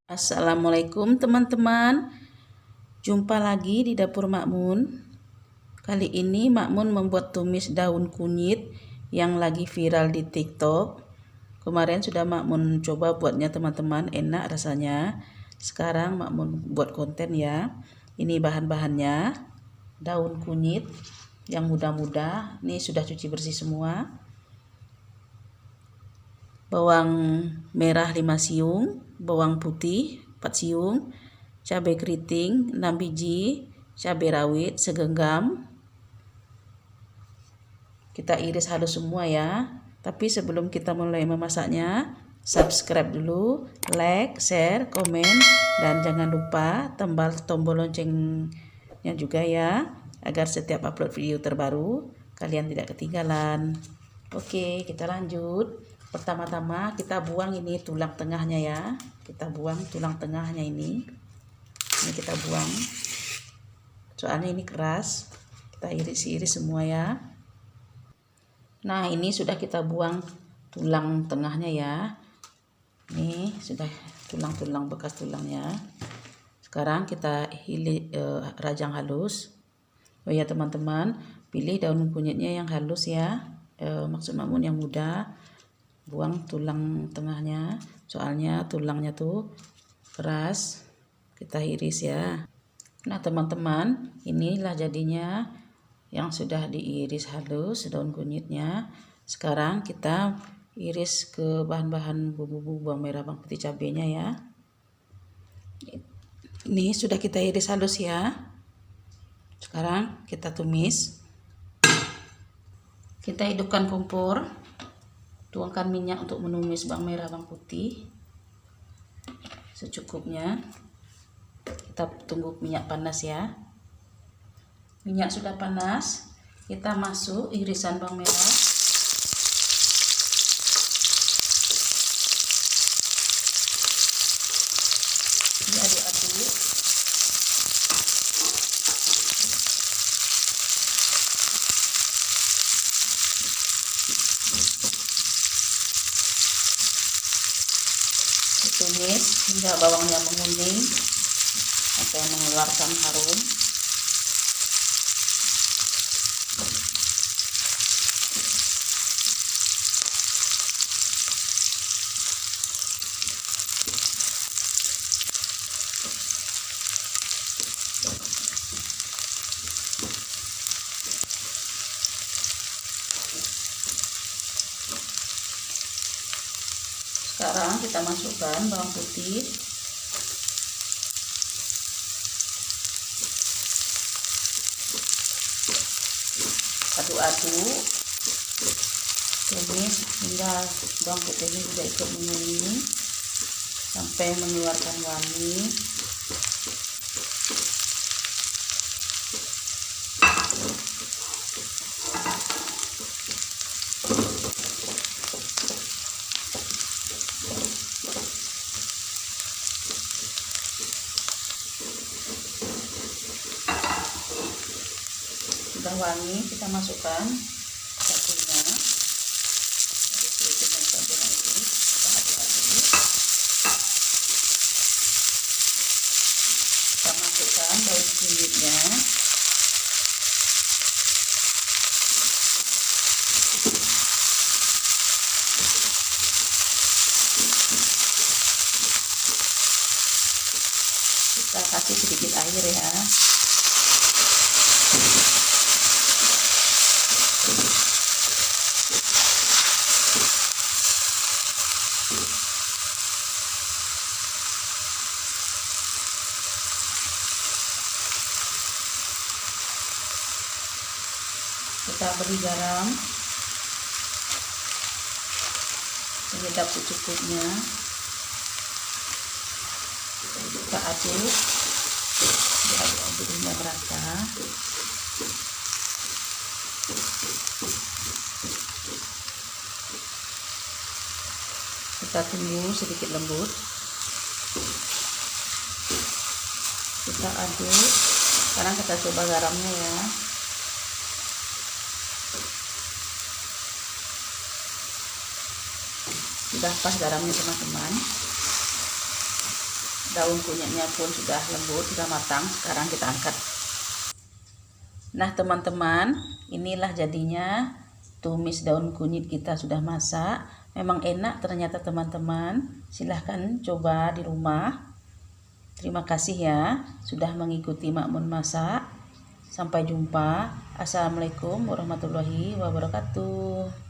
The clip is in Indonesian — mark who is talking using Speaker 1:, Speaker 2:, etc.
Speaker 1: Assalamualaikum teman-teman, jumpa lagi di dapur Makmun. Kali ini Makmun membuat tumis daun kunyit yang lagi viral di TikTok. Kemarin sudah Makmun coba buatnya teman-teman, enak rasanya. Sekarang Makmun buat konten ya. Ini bahan-bahannya: daun kunyit yang muda-muda, ini sudah cuci bersih semua. Bawang merah 5 siung, bawang putih 4 siung, cabai keriting 6 biji, cabai rawit segenggam. Kita iris halus semua ya. Tapi sebelum kita mulai memasaknya, subscribe dulu, like, share, komen, dan jangan lupa tombol loncengnya juga ya, agar setiap upload video terbaru kalian tidak ketinggalan. Oke, kita lanjut. Pertama-tama kita buang ini tulang tengahnya ya. Kita buang tulang tengahnya ini. Ini kita buang. Soalnya ini keras. Kita iris-iris semua ya. Nah, ini sudah kita buang tulang tengahnya ya. Ini sudah tulang-tulang bekas tulangnya. Sekarang kita rajang halus. Oh ya teman-teman, pilih daun kunyitnya yang halus ya. Maksud Makmun yang muda. Buang tulang tengahnya, soalnya tulangnya tuh keras. Kita iris ya. Nah teman-teman, inilah jadinya yang sudah diiris halus daun kunyitnya. Sekarang kita iris ke bahan-bahan bumbu-bumbu, bawang merah, bawang putih, cabenya ya. Ini sudah kita iris halus ya. Sekarang kita tumis. Kita hidupkan kompor. Tuangkan minyak untuk menumis bawang merah, bawang putih secukupnya. Kita tunggu minyak panas ya. Minyak sudah panas, kita masuk irisan bawang merah. Diaduk-aduk. Tumis hingga bawangnya menguning sampai mengeluarkan harum. Sekarang kita masukkan bawang putih, aduk-aduk, tumis hingga bawang putihnya juga ikut menguning sampai mengeluarkan wangi. Sudah wangi, kita masukkan cabenya. Kita masukkan daun kunyitnya. Kita kasih sedikit air ya. Kita beri garam sekedap secukupnya. Kita aduk, diaduk-aduk hingga merata. Kita tunggu sedikit lembut. Kita aduk. Sekarang kita coba garamnya ya. sudah pas garamnya teman-teman. Daun kunyitnya pun sudah lembut, sudah matang. Sekarang kita angkat. Nah teman-teman, inilah jadinya tumis daun kunyit kita sudah masak. Memang enak ternyata teman-teman. Silahkan coba di rumah. Terima kasih ya sudah mengikuti Makmun masak. Sampai jumpa. Assalamualaikum warahmatullahi wabarakatuh.